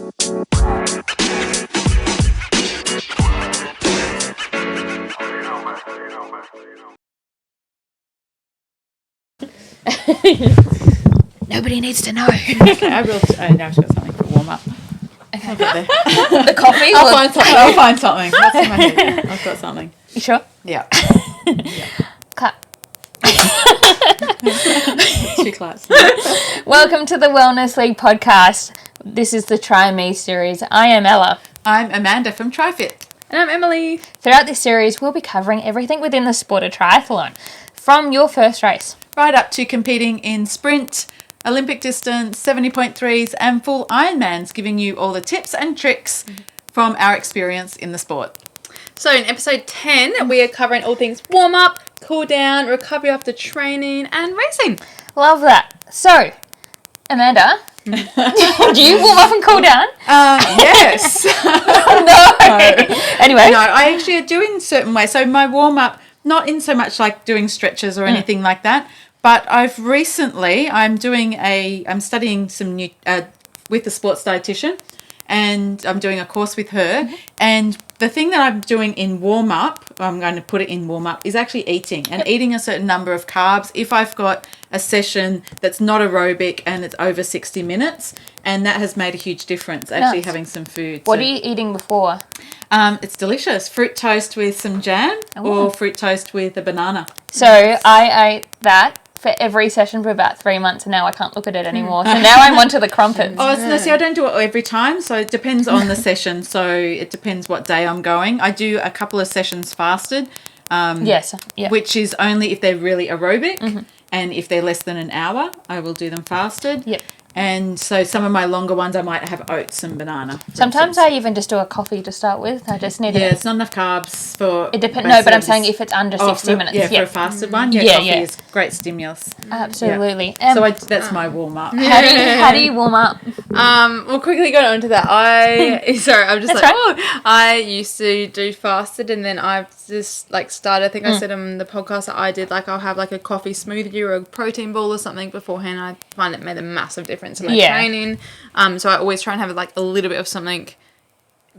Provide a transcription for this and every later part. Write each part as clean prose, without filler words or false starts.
Nobody needs to know. Okay, I will. Now I've got something for warm up. Okay. I'll get there. The coffee? I'll find something. That's in my head. I've got something. You sure? Yeah. Cut. 2 claps. Welcome to the Wellness League podcast. This is the Try Me series. I am Ella. I'm Amanda from TriFit. And I'm Emily. Throughout this series, we'll be covering everything within the sport of triathlon, from your first race. Right up to competing in sprint, Olympic distance, 70.3s and full Ironmans, giving you all the tips and tricks from our experience in the sport. So in episode 10, we are covering all things warm up, cool down, recovery after training and racing. Love that. So, Amanda, do you warm up and cool down? Yes. No. Anyway. No, I actually are doing certain ways. So my warm up, not in so much like doing stretches or anything like that, but I'm studying some new, with a sports dietitian, and I'm doing a course with her. And the thing that I'm doing in warm up, I'm going to put it in warm up, is actually eating and eating a certain number of carbs. If I've got a session that's not aerobic and it's over 60 minutes, and that has made a huge difference, actually having some food. What are you eating before? It's delicious. Fruit toast with some jam or fruit toast with a banana. So I ate that for every session for about 3 months, and now I can't look at it anymore. So now I'm onto the crumpets. See, I don't do it every time, so it depends on the session. So it depends what day I'm going. I do a couple of sessions fasted. Yes. Yeah. Which is only if they're really aerobic, and if they're less than an hour, I will do them fasted. Yep. And so some of my longer ones, I might have oats and banana. Sometimes I even just do a coffee to start with. I just need it's not enough carbs for... It depends. No, but I'm saying if it's under 60 minutes. Yeah, for a fasted one. Yeah, coffee is great stimulus. Absolutely. Yeah. So that's my warm-up. How do you warm up? Well, quickly going on to that, I used to do fasted, and then I've just started, I think I said on the podcast that I did, I'll have a coffee smoothie or a protein ball or something beforehand. I find it made a massive difference in my training. So I always try and have a little bit of something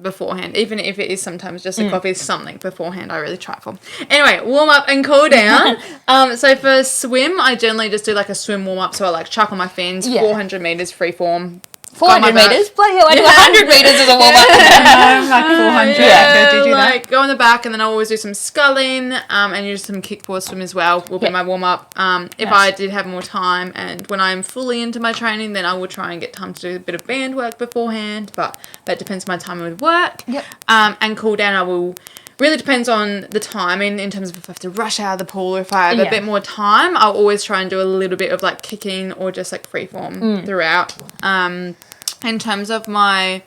beforehand, even if it is sometimes just a coffee, something beforehand I really try for. Anyway, warm up and cool down. So for swim, I generally just do a swim warm up. So I chuck on my fins, 400 meters free form. 400 meters? Bloody hell, I do 100 meters as a warm up. 400. Yeah, do that. Go on the back, and then I'll always do some sculling, and use some kickboard swim as well. Will be my warm up. If I did have more time, and when I'm fully into my training, then I will try and get time to do a bit of band work beforehand. But that depends on my time with work. Yep. And cool down, I will. Really depends on the timing in terms of if I have to rush out of the pool or if I have a bit more time. I'll always try and do a little bit of kicking or just free form throughout. In terms of my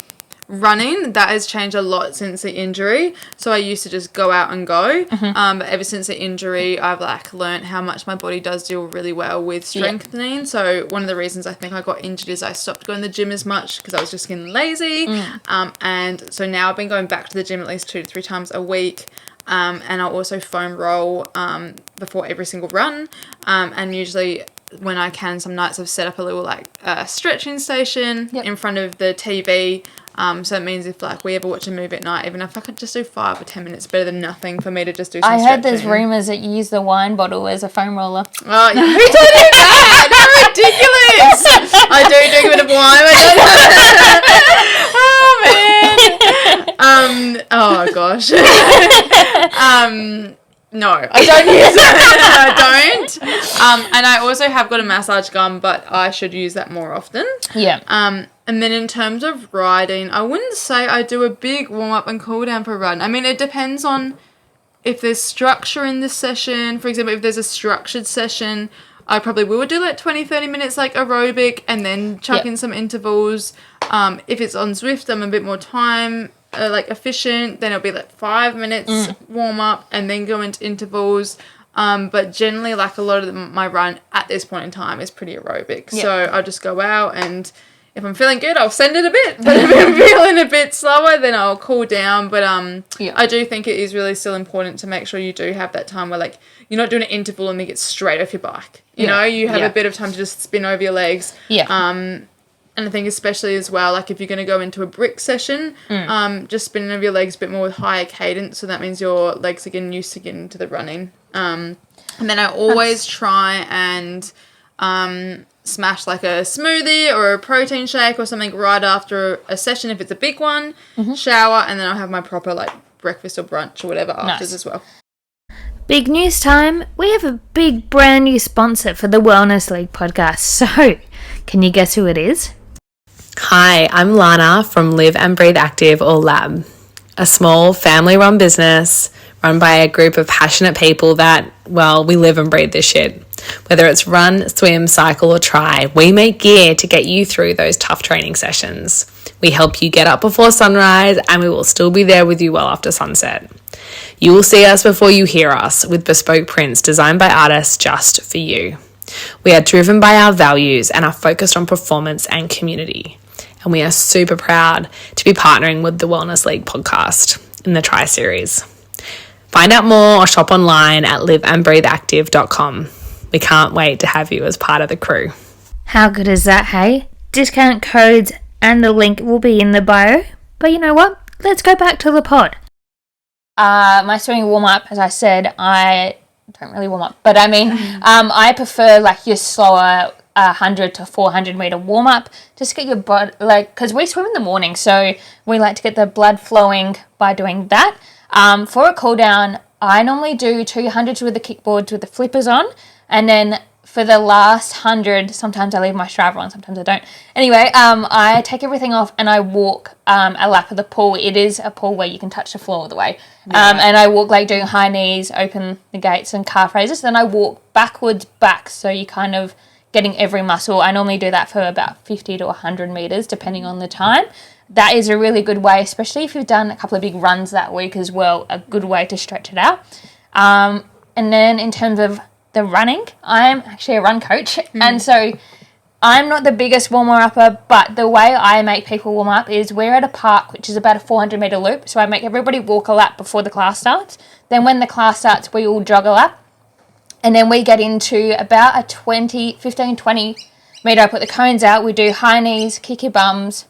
running, that has changed a lot since the injury. So I used to just go out and go. But ever since the injury, I've learned how much my body does deal really well with strengthening. So one of the reasons I think I got injured is I stopped going to the gym as much because I was just getting lazy. And so now I've been going back to the gym at least 2 to 3 times a week. And I'll also foam roll before every single run. And usually when I can, some nights I've set up a little stretching station in front of the TV. So it means if we ever watch a movie at night, even if I could just do 5 or 10 minutes, better than nothing for me to just do some I heard stretching. there's rumours that you use the wine bottle as a foam roller. Oh, who told you that? You're ridiculous. I do drink a bit of wine. Oh gosh. No, I don't use it. I don't. And I also have got a massage gun, but I should use that more often. Yeah. And then in terms of riding, I wouldn't say I do a big warm-up and cool-down for a run. I mean, it depends on if there's structure in the session. For example, if there's a structured session, I probably will do 20, 30 minutes aerobic and then chuck in some intervals. If it's on Zwift, I'm a bit more time efficient, then it'll be 5 minutes warm up and then go into intervals. But generally, a lot of my run at this point in time is pretty aerobic. So I'll just go out, and if I'm feeling good, I'll send it a bit. But if I'm feeling a bit slower, then I'll cool down. But I do think it is really still important to make sure you do have that time where you're not doing an interval and then get straight off your bike. You know, you have a bit of time to just spin over your legs. Yeah. And I think especially as well, like if you're going to go into a brick session, just spinning of your legs a bit more with higher cadence. So that means your legs are getting used to getting into the running. And then I always try and smash like a smoothie or a protein shake or something right after a session if it's a big one, shower, and then I'll have my proper like breakfast or brunch or whatever afters as well. Big news time. We have a big brand new sponsor for the Wellness League podcast. So, can you guess who it is? Hi, I'm Lana from Live and Breathe Active, or LAB, a small family-run business run by a group of passionate people that, well, we live and breathe this shit. Whether it's run, swim, cycle, or try, we make gear to get you through those tough training sessions. We help you get up before sunrise, and we will still be there with you well after sunset. You will see us before you hear us, with bespoke prints designed by artists just for you. We are driven by our values and are focused on performance and community. And we are super proud to be partnering with the Wellness League podcast in the Try series. Find out more or shop online at liveandbreatheactive.com. We can't wait to have you as part of the crew. How good is that, hey? Discount codes and the link will be in the bio. But you know what? Let's go back to the pod. My swimming warm-up, as I said, I don't really warm up, but I mean, I prefer like your slower 100 to 400 meter warm-up, just to get your blood, like, because we swim in the morning, so we like to get the blood flowing by doing that. For a cool down, I normally do 200s with the kickboards with the flippers on, and then for the last 100, sometimes I leave my Strava on, sometimes I don't. Anyway, I take everything off and I walk a lap of the pool. It is a pool where you can touch the floor all the way. And I walk like doing high knees, open the gates and calf raises. Then I walk backwards back, so you kind of getting every muscle. I normally do that for about 50 to 100 meters, depending on the time. That is a really good way, especially if you've done a couple of big runs that week as well, a good way to stretch it out. And then in terms of the running, I'm actually a run coach, and so I'm not the biggest warmer-upper, but the way I make people warm up is we're at a park, which is about a 400-meter loop, so I make everybody walk a lap before the class starts. Then when the class starts, we all jog a lap, and then we get into about a 15-20 meter. I put the cones out, we do high knees, kick your bums,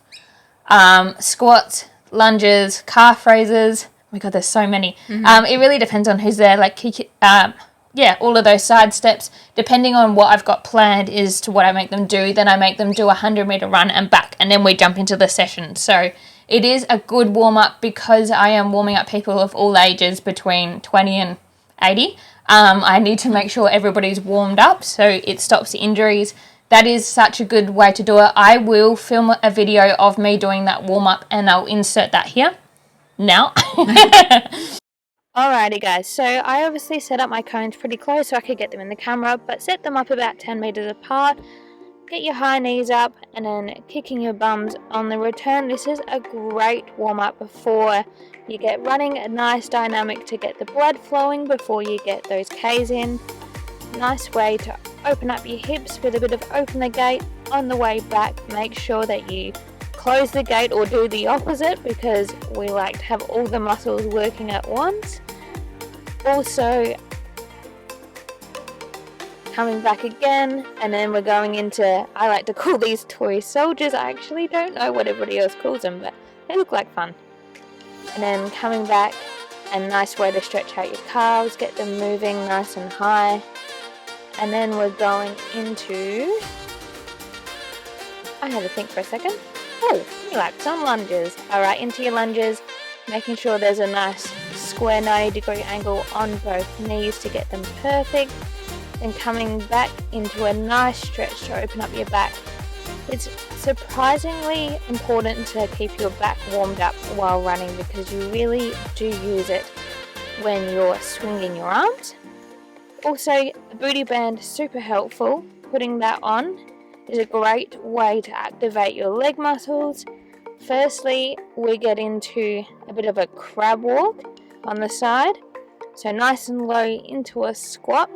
squats, lunges, calf raises. Oh my God, there's so many. It really depends on who's there, like all of those side steps, depending on what I've got planned is to what I make them do. Then I make them do a 100-meter run and back, and then we jump into the session. So it is a good warm-up because I am warming up people of all ages between 20 and 80. I need to make sure everybody's warmed up so it stops injuries. That is such a good way to do it. I will film a video of me doing that warm-up and I'll insert that here now. Alrighty guys, so I obviously set up my cones pretty close so I could get them in the camera, but set them up about 10 meters apart. Get your high knees up and then kicking your bums on the return. This is a great warm up before you get running, a nice dynamic to get the blood flowing before you get those Ks in. Nice way to open up your hips with a bit of open the gate. On the way back, make sure that you close the gate or do the opposite because we like to have all the muscles working at once. Also, coming back again, and then we're going into, I like to call these toy soldiers. I actually don't know what everybody else calls them, but they look like fun. And then coming back, a nice way to stretch out your calves, get them moving nice and high. And then we're going into, I had to think for a second. Oh, relax on lunges. Alright, into your lunges, making sure there's a nice square 90-degree angle on both knees to get them perfect. Then coming back into a nice stretch to open up your back. It's surprisingly important to keep your back warmed up while running because you really do use it when you're swinging your arms. Also, a booty band, super helpful. Putting that on is a great way to activate your leg muscles. Firstly, we get into a bit of a crab walk on the side. So nice and low into a squat.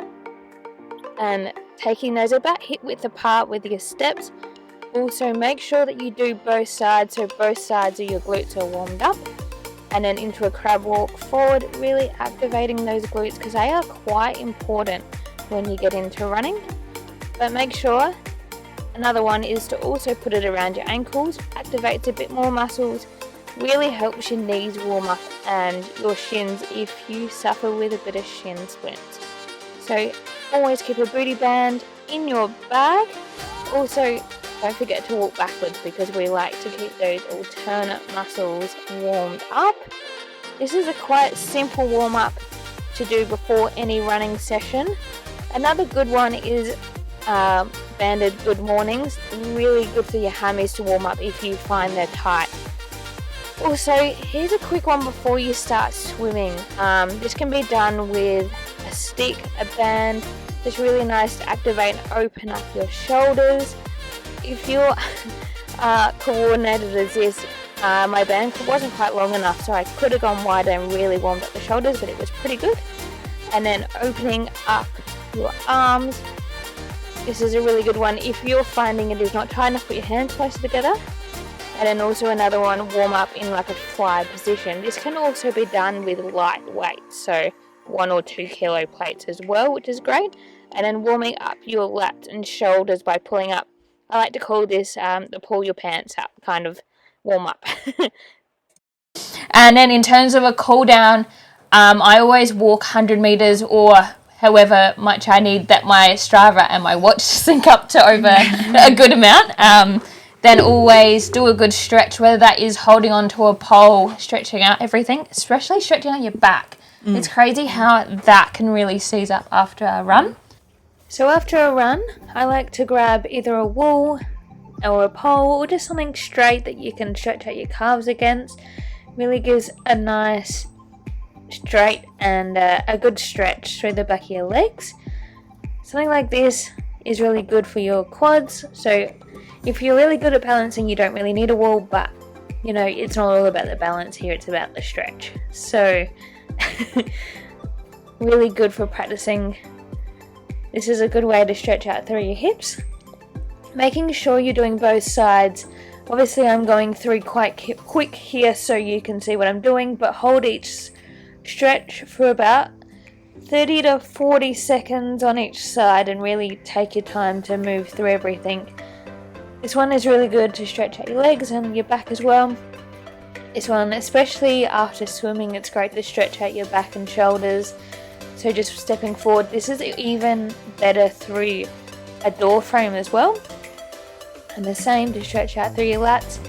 And taking those about hip width apart with your steps. Also make sure that you do both sides so both sides of your glutes are warmed up. And then into a crab walk forward, really activating those glutes because they are quite important when you get into running. But make sure Another one is to also put it around your ankles, activates a bit more muscles, really helps your knees warm up and your shins if you suffer with a bit of shin splints. So always keep a booty band in your bag. Also, don't forget to walk backwards because we like to keep those alternate muscles warmed up. This is a quite simple warm up to do before any running session. Another good one is banded good mornings. Really good for your hammies to warm up if you find they're tight. Also, here's a quick one before you start swimming. This can be done with a stick, a band. Just really nice to activate and open up your shoulders. If you're coordinated as this, my band wasn't quite long enough, so I could have gone wider and really warmed up the shoulders, but it was pretty good. And then opening up your arms. This is a really good one if you're finding it is not tight enough, put your hands closer together. And then also another one, warm up in like a fly position. This can also be done with light weights, so 1 or 2 kilo plates as well, which is great. And then warming up your lats and shoulders by pulling up. I like to call this the pull your pants up kind of warm up. And then in terms of a cool down, I always walk 100 meters or however much I need that my Strava and my watch sync up to over a good amount. Then always do a good stretch, whether that is holding onto a pole, stretching out everything, especially stretching out your back. It's crazy how that can really seize up after a run. So after a run, I like to grab either a wall or a pole or just something straight that you can stretch out your calves against. Really gives a nice straight and a good stretch through the back of your legs. Something like this is really good for your quads. So if you're really good at balancing, you don't really need a wall, but you know, it's not all about the balance here, it's about the stretch. So really good for practicing. This is a good way to stretch out through your hips. Making sure you're doing both sides. Obviously I'm going through quite quick here so you can see what I'm doing, but hold each stretch for about 30 to 40 seconds on each side and really take your time to move through everything. This one is really good to stretch out your legs and your back as well. This one, especially after swimming, it's great to stretch out your back and shoulders. So just stepping forward, this is even better through a door frame as well. And the same to stretch out through your lats.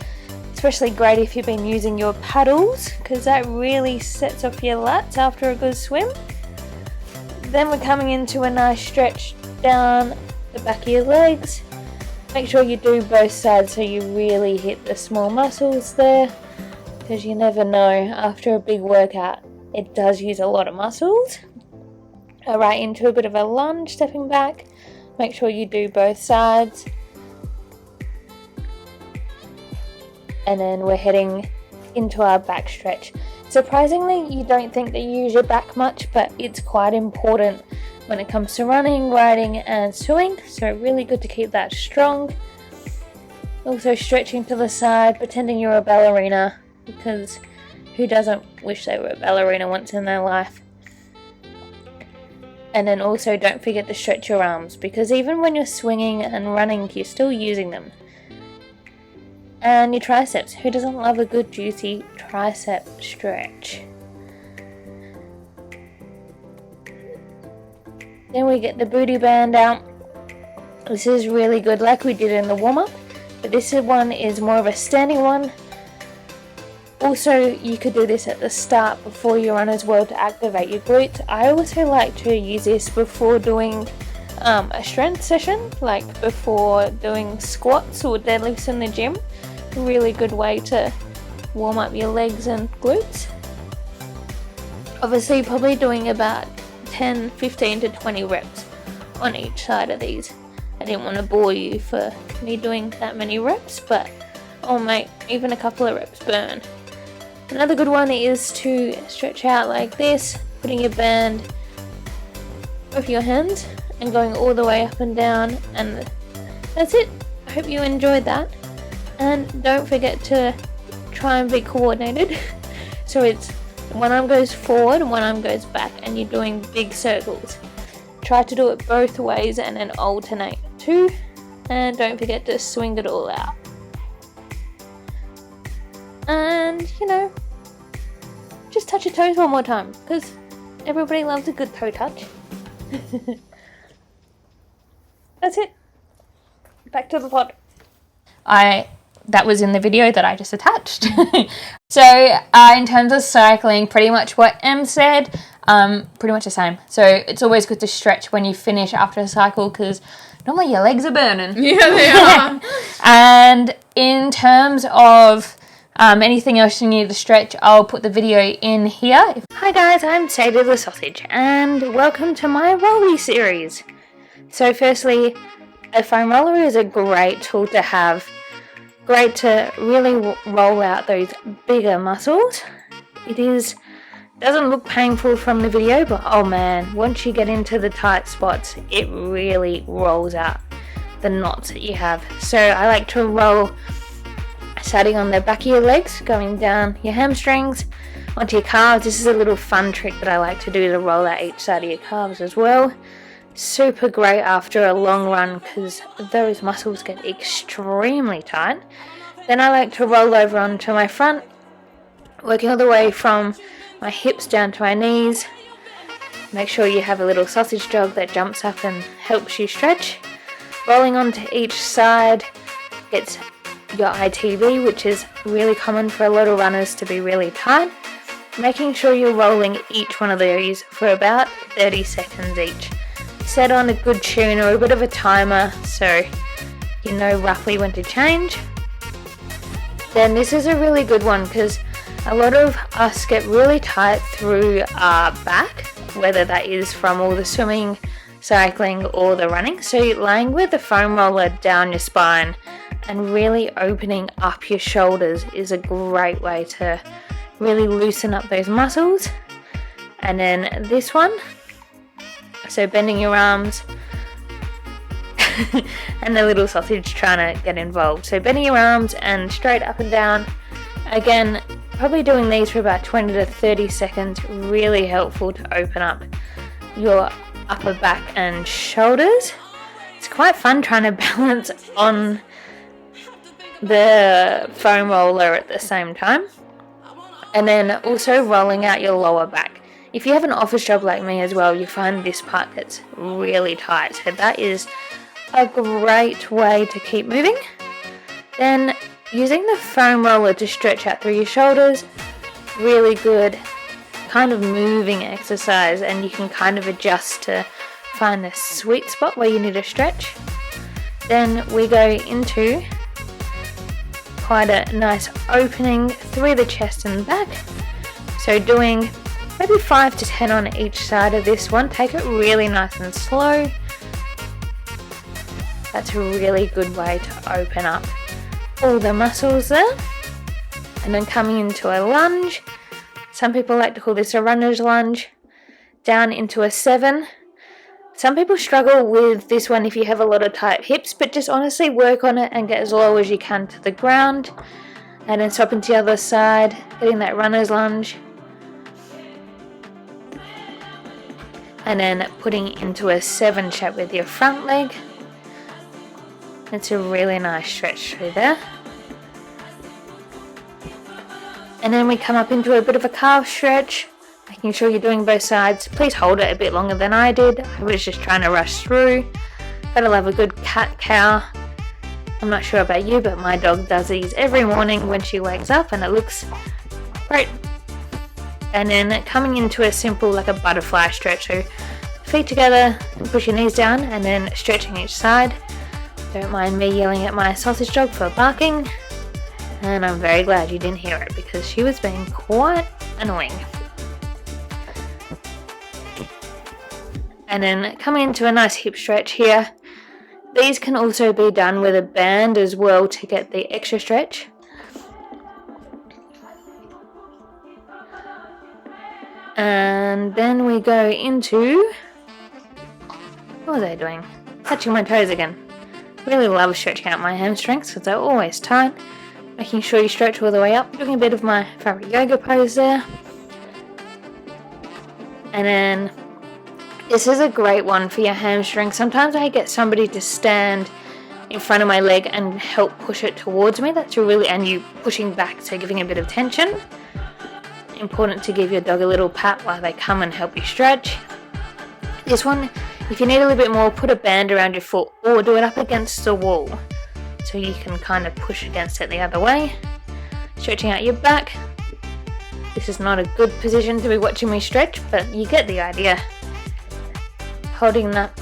Especially great if you've been using your paddles, because that really sets off your lats after a good swim. Then we're coming into a nice stretch down the back of your legs. Make sure you do both sides so you really hit the small muscles there, because you never know, after a big workout it does use a lot of muscles. Alright, into a bit of a lunge, stepping back. Make sure you do both sides. And then we're heading into our back stretch. Surprisingly, you don't think that you use your back much, but it's quite important when it comes to running, riding and swimming, so really good to keep that strong. Also stretching to the side, pretending you're a ballerina, because who doesn't wish they were a ballerina once in their life? And then also don't forget to stretch your arms, because even when you're swinging and running, you're still using them. And your triceps, who doesn't love a good juicy tricep stretch? Then we get the booty band out. This is really good, like we did in the warm-up, but this one is more of a standing one. Also, you could do this at the start before you run as well to activate your glutes. I also like to use this before doing a strength session, like before doing squats or deadlifts in the gym. Really good way to warm up your legs and glutes. Obviously, probably doing about 10, 15 to 20 reps on each side of these. I didn't want to bore you for me doing that many reps, but I'll make even a couple of reps burn. Another good one is to stretch out like this, putting your band over your hands and going all the way up and down, and that's it. I hope you enjoyed that. And don't forget to try and be coordinated. So it's one arm goes forward and one arm goes back, and you're doing big circles. Try to do it both ways and then alternate. 2, And don't forget to swing it all out. And, just touch your toes one more time, because everybody loves a good toe touch. That's it. Back to the pod. That was in the video that I just attached. So in terms of cycling, pretty much what Em said, pretty much the same. So it's always good to stretch when you finish after a cycle, because normally your legs are burning. Yeah, they are. And in terms of anything else you need to stretch, I'll put the video in here. Hi guys, I'm Sadie the Sausage, and welcome to my rolly series. So firstly, a foam roller is a great tool to have. Great to really roll out those bigger muscles. Doesn't look painful from the video, but oh man, once you get into the tight spots, it really rolls out the knots that you have. So I like to roll starting on the back of your legs, going down your hamstrings, onto your calves. This is a little fun trick that I like to do, to roll out each side of your calves as well. Super great after a long run, because those muscles get extremely tight. Then I like to roll over onto my front, working all the way from my hips down to my knees. Make sure you have a little sausage jog that jumps up and helps you stretch. Rolling onto each side gets your ITV, which is really common for a lot of runners to be really tight. Making sure you're rolling each one of these for about 30 seconds each. Set on a good tune or a bit of a timer so you know roughly when to change. Then this is a really good one, because a lot of us get really tight through our back, whether that is from all the swimming, cycling or the running. So laying with the foam roller down your spine and really opening up your shoulders is a great way to really loosen up those muscles. And then this one, so bending your arms and the little sausage trying to get involved. So bending your arms and straight up and down. Again, probably doing these for about 20 to 30 seconds, really helpful to open up your upper back and shoulders. It's quite fun trying to balance on the foam roller at the same time. And then also rolling out your lower back. If you have an office job like me as well, you find this part gets really tight. So that is a great way to keep moving. Then using the foam roller to stretch out through your shoulders, really good kind of moving exercise, and you can kind of adjust to find the sweet spot where you need to stretch. Then we go into quite a nice opening through the chest and back. So doing maybe 5 to 10 on each side of this one. Take it really nice and slow. That's a really good way to open up all the muscles there. And then coming into a lunge. Some people like to call this a runner's lunge. Down into a 7. Some people struggle with this one if you have a lot of tight hips, but just honestly work on it and get as low as you can to the ground. And then swap into the other side, getting that runner's lunge. And then putting into a 7 shape with your front leg. It's a really nice stretch through there. And then we come up into a bit of a calf stretch, making sure you're doing both sides. Please hold it a bit longer than I did. I was just trying to rush through. Gotta love a good cat-cow. I'm not sure about you, but my dog does these every morning when she wakes up, and it looks great. And then coming into a simple, like a butterfly stretch. So feet together, push your knees down, and then stretching each side. Don't mind me yelling at my sausage dog for barking. And I'm very glad you didn't hear it, because she was being quite annoying. And then coming into a nice hip stretch here. These can also be done with a band as well to get the extra stretch. And then we go into, what was I doing? Touching my toes again. Really love stretching out my hamstrings because they're always tight. Making sure you stretch all the way up. Doing a bit of my favorite yoga pose there. And then this is a great one for your hamstrings. Sometimes I get somebody to stand in front of my leg and help push it towards me. That's really, and you pushing back, so giving a bit of tension. Important to give your dog a little pat while they come and help you stretch. This one, if you need a little bit more, put a band around your foot or do it up against the wall so you can kind of push against it the other way. Stretching out your back. This is not a good position to be watching me stretch, but you get the idea. Holding that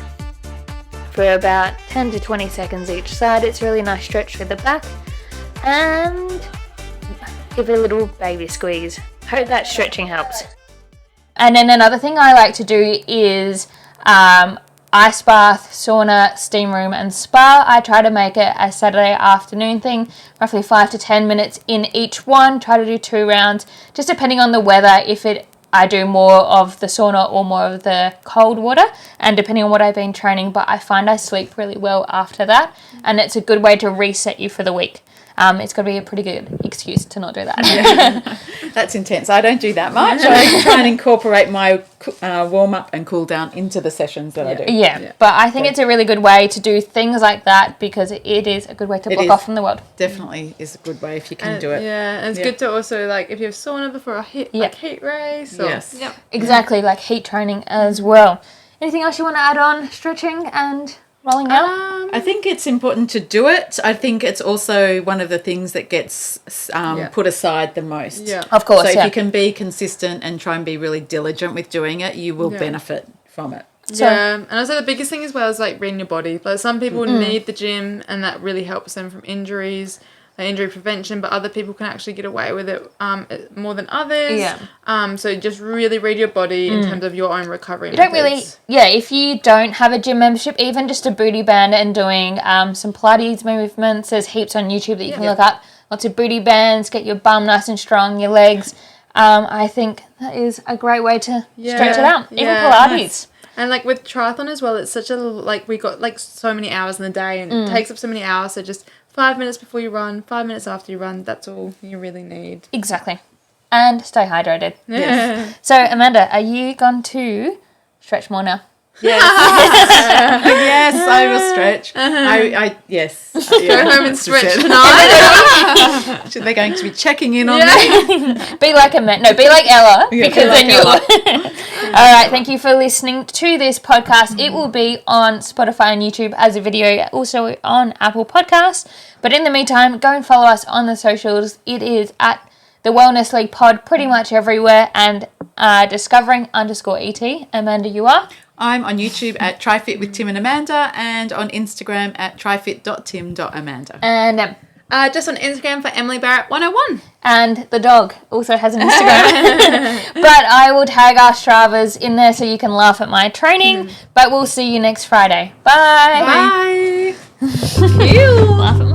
for about 10 to 20 seconds each side. It's a really nice stretch through the back. And give it a little baby squeeze. Hope that stretching helps. And then another thing I like to do is ice bath, sauna, steam room and spa. I try to make it a Saturday afternoon thing, roughly 5 to 10 minutes in each one. Try to do 2 rounds, just depending on the weather, I do more of the sauna or more of the cold water, and depending on what I've been training, but I find I sleep really well after that, and it's a good way to reset you for the week. It's got to be a pretty good excuse to not do that. Yeah. That's intense. I don't do that much. I try and incorporate my warm-up and cool-down into the sessions that I do. Yeah, but I think it's a really good way to do things like that because it is a good way to block off from the world. Definitely is a good way if you can do it. Yeah, and it's good to also, like, if you have sauna before a heat race. Or, yes. Yep. Exactly, like heat training as well. Anything else you want to add on stretching and rolling out? I think it's important to do it. I think it's also one of the things that gets put aside the most. Yeah. Of course, So if you can be consistent and try and be really diligent with doing it, you will benefit from it. So, and also the biggest thing as well is like reading your body. Like some people need the gym and that really helps them from injuries, like injury prevention, but other people can actually get away with it more than others. Yeah. So just really read your body in terms of your own recovery. You don't really, if you don't have a gym membership, even just a booty band and doing some Pilates movements, there's heaps on YouTube that you can look up. Lots of booty bands, get your bum nice and strong, your legs. I think that is a great way to stretch it out. Even Pilates. Nice. And like with triathlon as well, it's such a, like, we got like so many hours in the day and it takes up so many hours, so just 5 minutes before you run, 5 minutes after you run, that's all you really need. Exactly. And stay hydrated. Yes. So, Amanda, are you going to stretch more now? Yes. Yes, I will stretch. Yes. Go home and stretch tonight. They're going to be checking in on me. Be like Amanda. No, be like Ella. Yeah, because be like then you'll... All right, thank you for listening to this podcast. It will be on Spotify and YouTube as a video, also on Apple Podcasts. But in the meantime, go and follow us on the socials. It is at the Wellness League Pod pretty much everywhere, and discovering_ET. Amanda, you are? I'm on YouTube at TriFit with Tim and Amanda, and on Instagram at trifit.tim.amanda. And just on Instagram for Emily Barrett 101. And the dog also has an Instagram. But I will tag our Stravas in there so you can laugh at my training. But we'll see you next Friday. Bye. Bye. Laugh at my